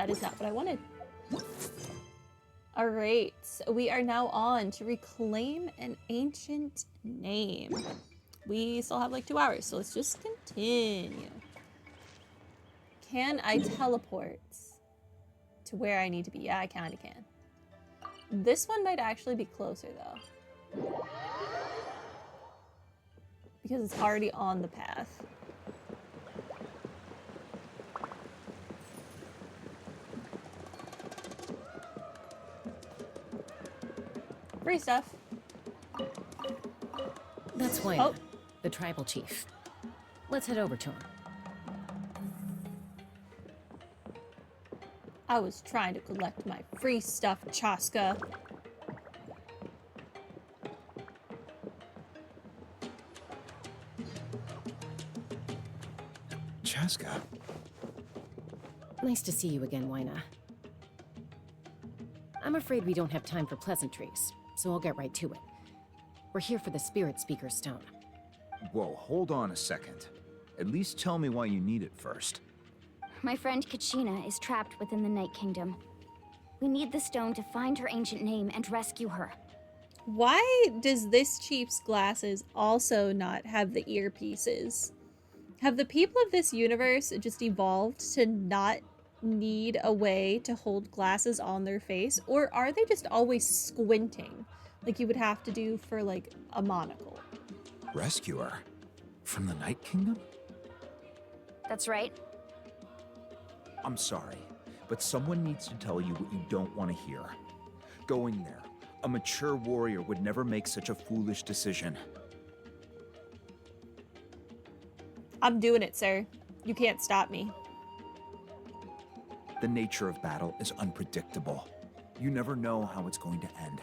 that is not what I wanted. Alright, so we are now on to reclaim an ancient name. We still have like 2 hours, so let's just continue. Can I teleport to where I need to be? Yeah, I kinda can. This one might actually be closer though, because it's already on the path. Free stuff. That's Wayne, the tribal chief. Let's head over to him. I was trying to collect my free stuff, Chaska. Chaska. Nice to see you again, Wyna. I'm afraid we don't have time for pleasantries, so I'll get right to it. We're here for the Spirit Speaker's Stone. Whoa, hold on a second. At least tell me why you need it first. My friend Kachina is trapped within the Night Kingdom. We need the stone to find her ancient name and rescue her. Why does this chief's glasses also not have the earpieces? Have the people of this universe just evolved to not need a way to hold glasses on their face? Or are they just always squinting like you would have to do for like a monocle? Rescue her? From the Night Kingdom? That's right. I'm sorry, but someone needs to tell you what you don't want to hear. Going there, a mature warrior would never make such a foolish decision. I'm doing it, sir. You can't stop me. The nature of battle is unpredictable. You never know how it's going to end.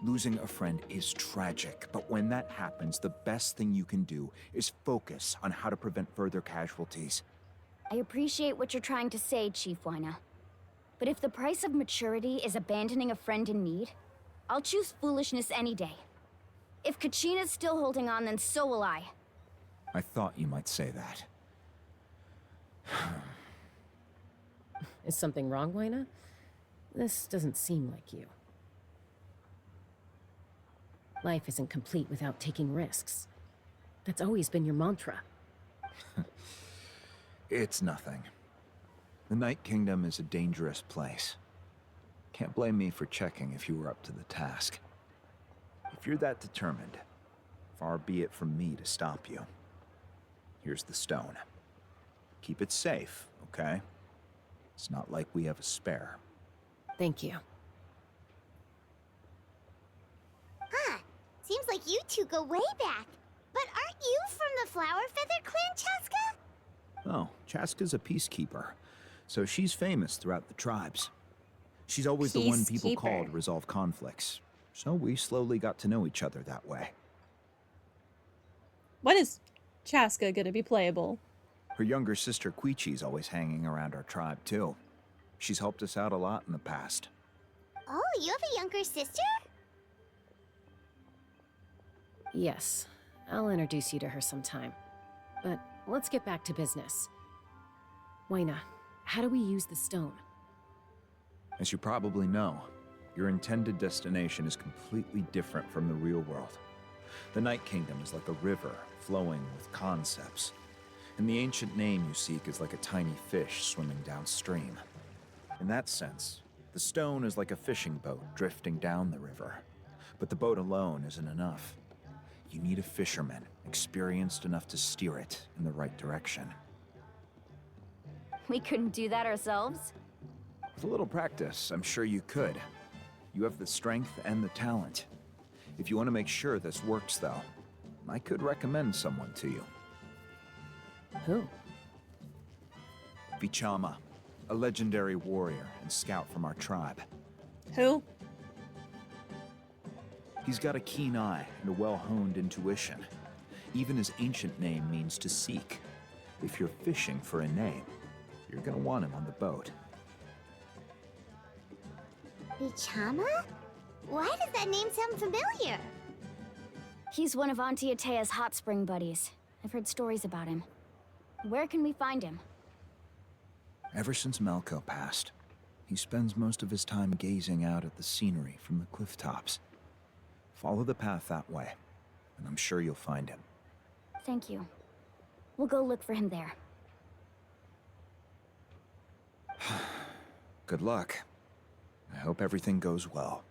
Losing a friend is tragic, but when that happens, the best thing you can do is focus on how to prevent further casualties. I appreciate what you're trying to say, Chief Wyna. But if the price of maturity is abandoning a friend in need, I'll choose foolishness any day. If Kachina's still holding on, then so will I. I thought you might say that. Is something wrong, Wyna? This doesn't seem like you. Life isn't complete without taking risks. That's always been your mantra. It's nothing. The Night Kingdom is a dangerous place. Can't blame me for checking if you were up to the task. If you're that determined, far be it from me to stop you. Here's the stone. Keep it safe, okay? It's not like we have a spare. Thank you. Huh. Seems like you two go way back. But aren't you from the Flower Feather Clan, Chaska? Oh, Chaska's a peacekeeper, so she's famous throughout the tribes. She's always the one people call to resolve conflicts, so we slowly got to know each other that way. When is Chaska gonna be playable? Her younger sister Quichi's always hanging around our tribe, too. She's helped us out a lot in the past. Oh, you have a younger sister? Yes, I'll introduce you to her sometime. But let's get back to business. Wyna, how do we use the stone? As you probably know, your intended destination is completely different from the real world. The Night Kingdom is like a river flowing with concepts, and the ancient name you seek is like a tiny fish swimming downstream. In that sense, the stone is like a fishing boat drifting down the river, but the boat alone isn't enough. You need a fisherman experienced enough to steer it in the right direction. We couldn't do that ourselves? With a little practice, I'm sure you could. You have the strength and the talent. If you want to make sure this works, though, I could recommend someone to you. Who? Vichama, a legendary warrior and scout from our tribe. Who? He's got a keen eye and a well-honed intuition. Even his ancient name means to seek. If you're fishing for a name, you're gonna want him on the boat. Vichama? Why does that name sound familiar? He's one of Auntie Atea's hot spring buddies. I've heard stories about him. Where can we find him? Ever since Melko passed, He spends most of his time gazing out at the scenery from the cliff tops. Follow the path that way, and I'm sure you'll find him. Thank you. We'll go look for him there. Good luck. I hope everything goes well.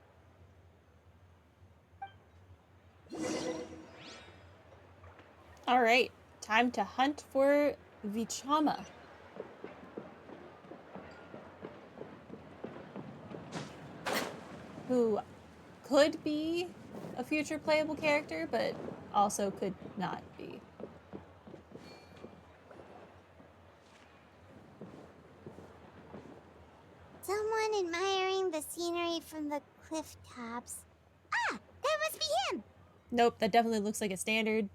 All right, time to hunt for Vichama. Who could be a future playable character, but also could not be. Someone admiring the scenery from the cliff tops. Ah, that must be him! Nope, that definitely looks like a standard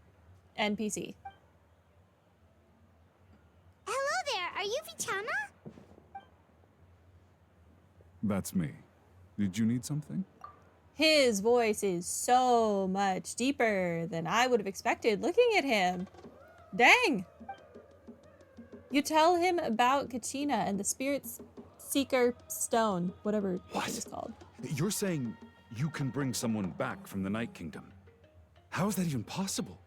NPC. Hello there, are you Vichama? That's me. Did you need something? His voice is so much deeper than I would have expected looking at him. Dang! You tell him about Kachina and the Spirit Seeker Stone, whatever What? it is called. You're saying you can bring someone back from the Night Kingdom? How is that even possible?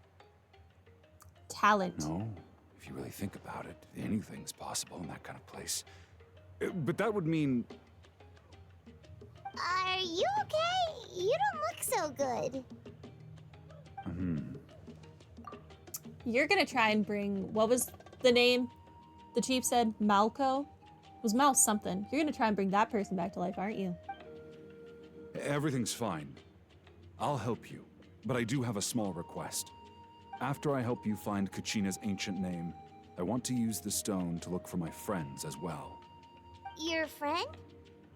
Talent. No, if you really think about it, anything's possible in that kind of place. But that would mean... Are you okay? You don't look so good. You're gonna try and bring, what was the name the chief said? Malco? It was Mal something. You're gonna try and bring that person back to life, aren't you? Everything's fine. I'll help you, but I do have a small request. After I help you find Kachina's ancient name, I want to use the stone to look for my friends as well. Your friend?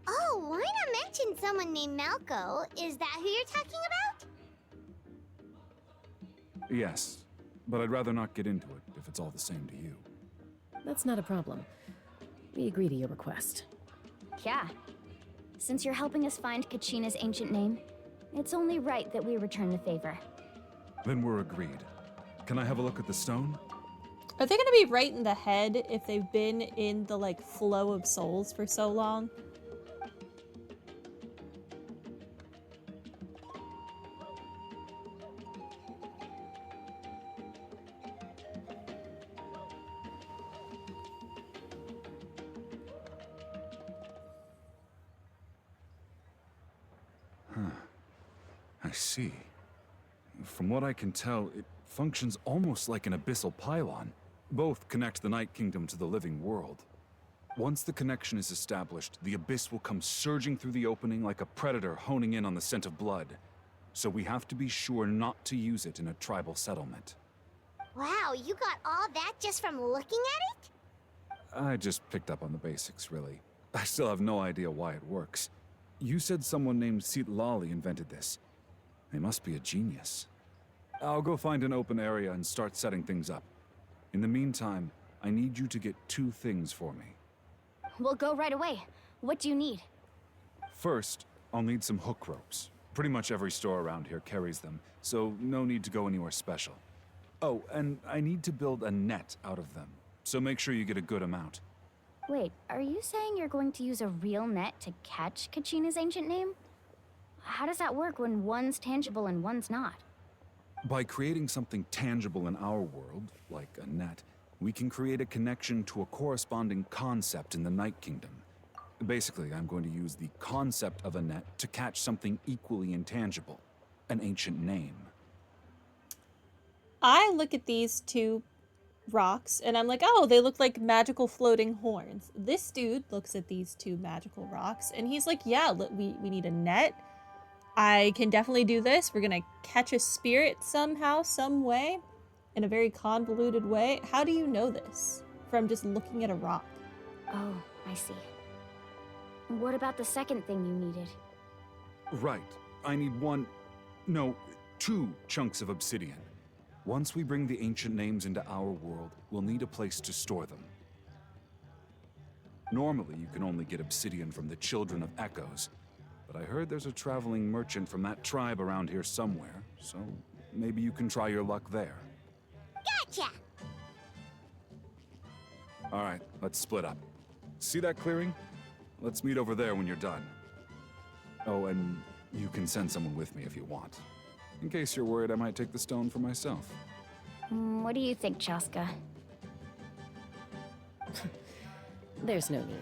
Oh, why not mention someone named Malco? Is that who you're talking about? Yes, but I'd rather not get into it if it's all the same to you. That's not a problem. We agree to your request. Yeah. Since you're helping us find Kachina's ancient name, it's only right that we return the favor. Then we're agreed. Can I have a look at the stone? Are they gonna be right in the head if they've been in the, like, flow of souls for so long? I see. From what I can tell, it functions almost like an abyssal pylon. Both connect the Night Kingdom to the living world. Once the connection is established, the abyss will come surging through the opening like a predator honing in on the scent of blood. So we have to be sure not to use it in a tribal settlement. Wow, you got all that just from looking at it? I just picked up on the basics, really. I still have no idea why it works. You said someone named Lali invented this. They must be a genius. I'll go find an open area and start setting things up. In the meantime, I need you to get 2 things for me. We'll go right away. What do you need? First, I'll need some hook ropes. Pretty much every store around here carries them, so no need to go anywhere special. Oh, and I need to build a net out of them, so make sure you get a good amount. Wait, are you saying you're going to use a real net to catch Kachina's ancient name? How does that work when one's tangible and one's not? By creating something tangible in our world, like a net, we can create a connection to a corresponding concept in the Night Kingdom. Basically, I'm going to use the concept of a net to catch something equally intangible, an ancient name. I look at these 2 rocks and I'm like, oh, they look like magical floating horns. This dude looks at these 2 magical rocks and he's like, yeah, we need a net. I can definitely do this. We're gonna catch a spirit somehow, some way, in a very convoluted way. How do you know this? From just looking at a rock. Oh, I see. What about the second thing you needed? Right. I need 2 chunks of obsidian. Once we bring the ancient names into our world, we'll need a place to store them. Normally, you can only get obsidian from the Children of Echoes, but I heard there's a traveling merchant from that tribe around here somewhere, so maybe you can try your luck there. Gotcha! All right, let's split up. See that clearing? Let's meet over there when you're done. Oh, and you can send someone with me if you want. In case you're worried I might take the stone for myself. What do you think, Chaska? There's no need.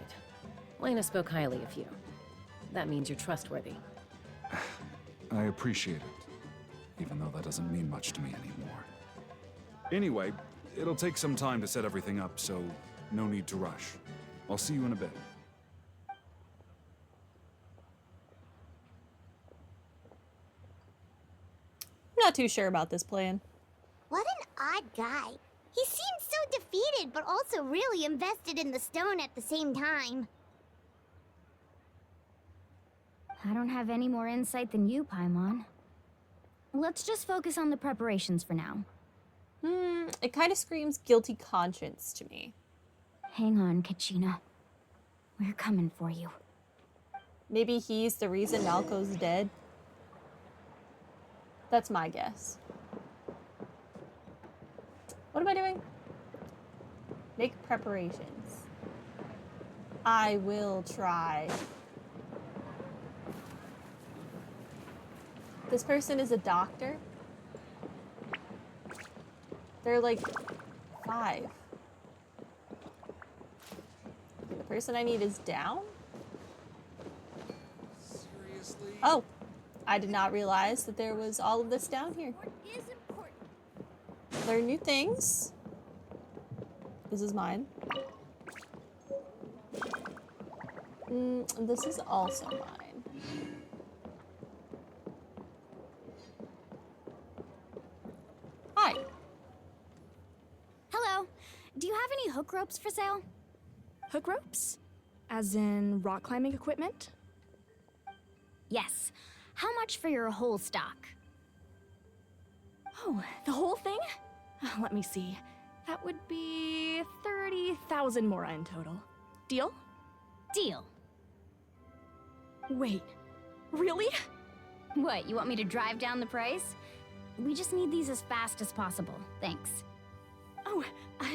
Lena spoke highly of you. That means you're trustworthy. I appreciate it, even though that doesn't mean much to me anymore. Anyway, it'll take some time to set everything up, so no need to rush. I'll see you in a bit. I'm not too sure about this plan. What an odd guy. He seems so defeated, but also really invested in the stone at the same time. I don't have any more insight than you, Paimon. Let's just focus on the preparations for now. It kind of screams guilty conscience to me. Hang on, Kachina. We're coming for you. Maybe he's the reason Malco's dead. That's my guess. What am I doing? Make preparations. I will try. This person is a doctor. They're like 5. Okay, the person I need is down? Seriously? Oh, I did not realize that there was all of this down here. What is important? Learn new things. This is mine. This is also mine. Hi. Hello. Do you have any hook ropes for sale? Hook ropes? As in rock climbing equipment? Yes. How much for your whole stock? Oh, the whole thing? Let me see. That would be 30,000 mora in total. Deal? Deal. Wait, really? What, you want me to drive down the price? We just need these as fast as possible. Thanks. Oh,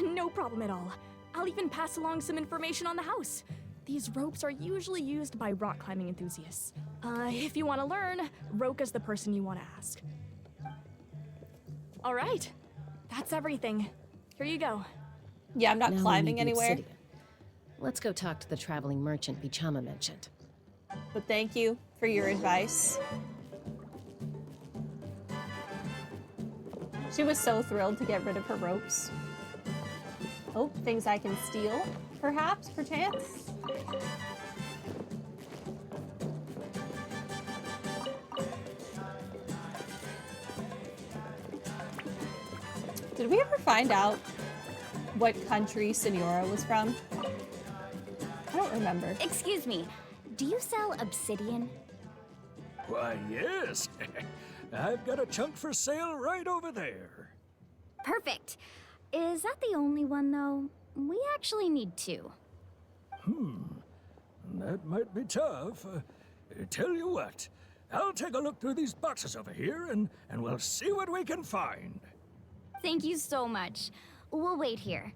no problem at all. I'll even pass along some information on the house. These ropes are usually used by rock climbing enthusiasts. If you want to learn, Roka's the person you want to ask. All right, that's everything. Here you go. Yeah, I'm not Now we climbing need the anywhere. obsidian. Let's go talk to the traveling merchant Vichama mentioned. But thank you for your advice. She was so thrilled to get rid of her ropes. Oh, things I can steal, perhaps, perchance? Did we ever find out what country Senora was from? I don't remember. Excuse me. Do you sell obsidian? Why, yes. I've got a chunk for sale right over there. Perfect. Is that the only one, though? We actually need 2. That might be tough. Tell you what, I'll take a look through these boxes over here and we'll see what we can find. Thank you so much. We'll wait here.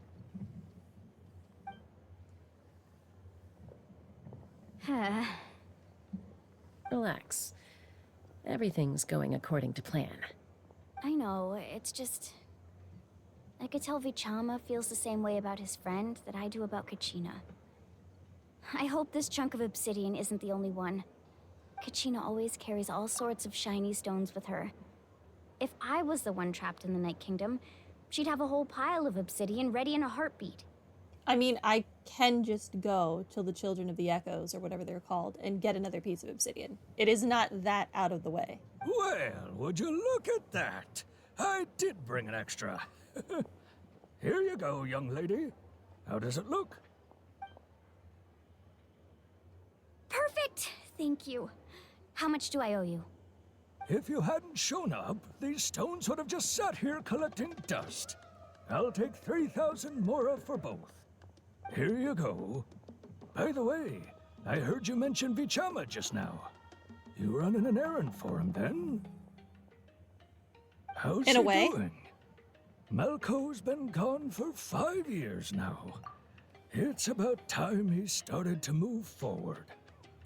Relax. Everything's going according to plan. I know, it's just... I could tell Vichama feels the same way about his friend that I do about Kachina. I hope this chunk of obsidian isn't the only one. Kachina always carries all sorts of shiny stones with her. If I was the one trapped in the Night Kingdom, she'd have a whole pile of obsidian ready in a heartbeat. I mean, I can just go to the Children of the Echoes, or whatever they're called, and get another piece of obsidian. It is not that out of the way. Well, would you look at that? I did bring an extra. Here you go, young lady. How does it look? Perfect! Thank you. How much do I owe you? If you hadn't shown up, these stones would have just sat here collecting dust. I'll take 3,000 mora for both. Here you go. By the way, I heard you mention Vichama just now. You running an errand for him, then? How's In a he way. doing? Malco's been gone for 5 years now. It's about time he started to move forward.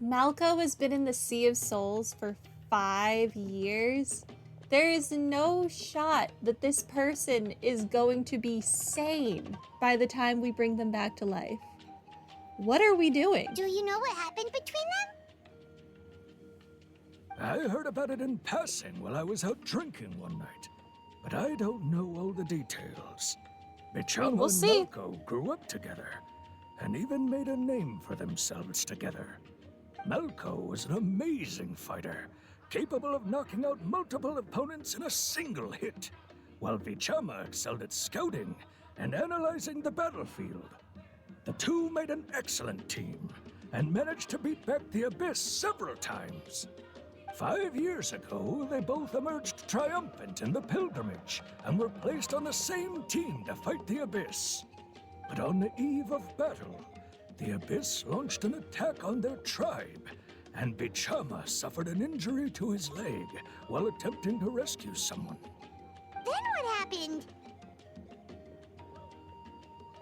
Malco has been in the Sea of Souls for 5 years. There is no shot that this person is going to be sane by the time we bring them back to life. What are we doing? Do you know what happened between them? I heard about it in passing while I was out drinking one night, but I don't know all the details. Bichama we'll and see. Malco grew up together, and even made a name for themselves together. Malco was an amazing fighter, capable of knocking out multiple opponents in a single hit, while Bichama excelled at scouting and analyzing the battlefield. The two made an excellent team, and managed to beat back the Abyss several times. 5 years ago, they both emerged triumphant in the pilgrimage, and were placed on the same team to fight the Abyss. But on the eve of battle, the Abyss launched an attack on their tribe, and Bichama suffered an injury to his leg while attempting to rescue someone. Then what happened?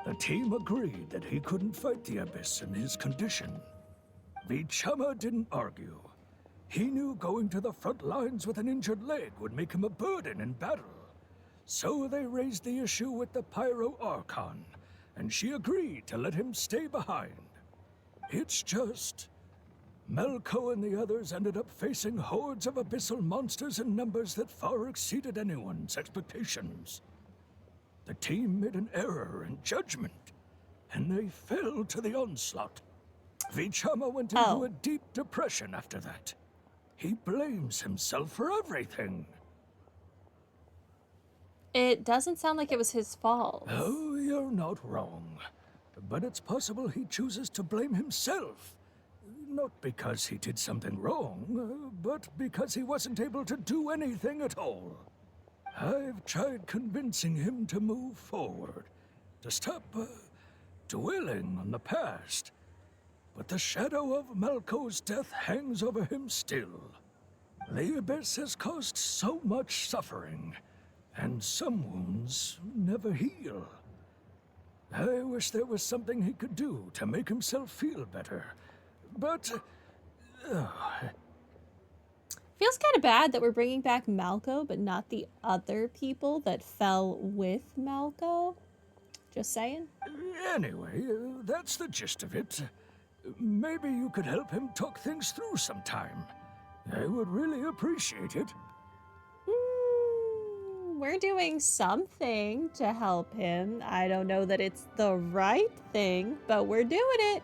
The team agreed that he couldn't fight the Abyss in his condition. Bichama didn't argue. He knew going to the front lines with an injured leg would make him a burden in battle. So they raised the issue with the Pyro Archon, and she agreed to let him stay behind. It's just, Malco and the others ended up facing hordes of abyssal monsters in numbers that far exceeded anyone's expectations. The team made an error in judgment, and they fell to the onslaught. Bichama went into a deep depression after that. He blames himself for everything. It doesn't sound like it was his fault. Oh, you're not wrong. But it's possible he chooses to blame himself. Not because he did something wrong, but because he wasn't able to do anything at all. I've tried convincing him to move forward, to stop dwelling on the past. But the shadow of Malco's death hangs over him still. The Abyss has caused so much suffering, and some wounds never heal. I wish there was something he could do to make himself feel better, but... Feels kind of bad that we're bringing back Malco, but not the other people that fell with Malco. Just saying. Anyway, that's the gist of it. Maybe you could help him talk things through sometime. I would really appreciate it. We're doing something to help him. I don't know that it's the right thing, but we're doing it.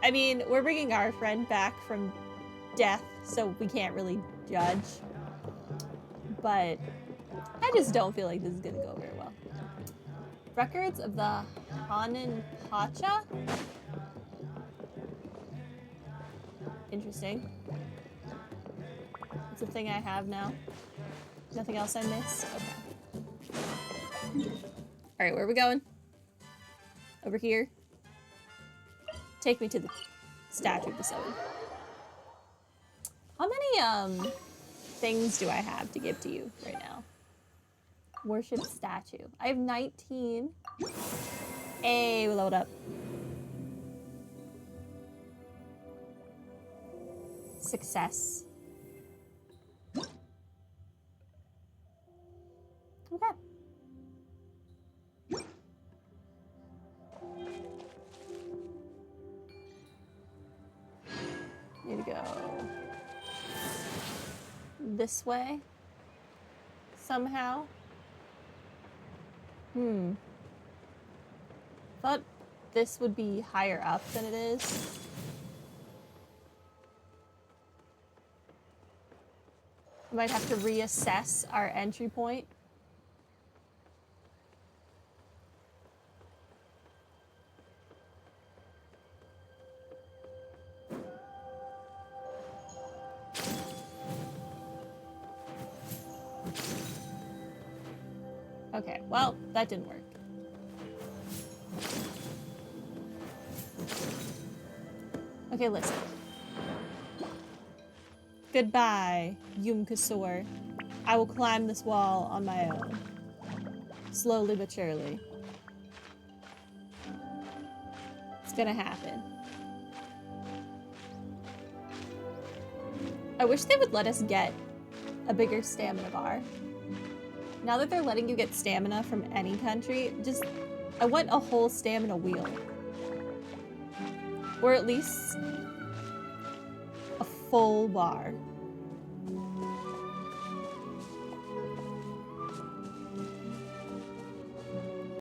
I mean, we're bringing our friend back from death, so we can't really judge. But I just don't feel like this is gonna go very well. Records of the Hanan Pacha? Interesting. It's a thing I have now. Nothing else I missed? Okay. Alright, where are we going? Over here. Take me to the statue facility. How many things do I have to give to you right now? Worship statue. I have 19. Hey, we leveled up. Success. Okay. Need to go this way somehow. Thought this would be higher up than it is. I might have to reassess our entry point. Okay, well, that didn't work. Okay, listen. Goodbye, Yum-Kasor. I will climb this wall on my own. Slowly but surely. gonna happen. I wish they would let us get a bigger stamina bar. Now that they're letting you get stamina from any country, I want a whole stamina wheel. Or at least a full bar.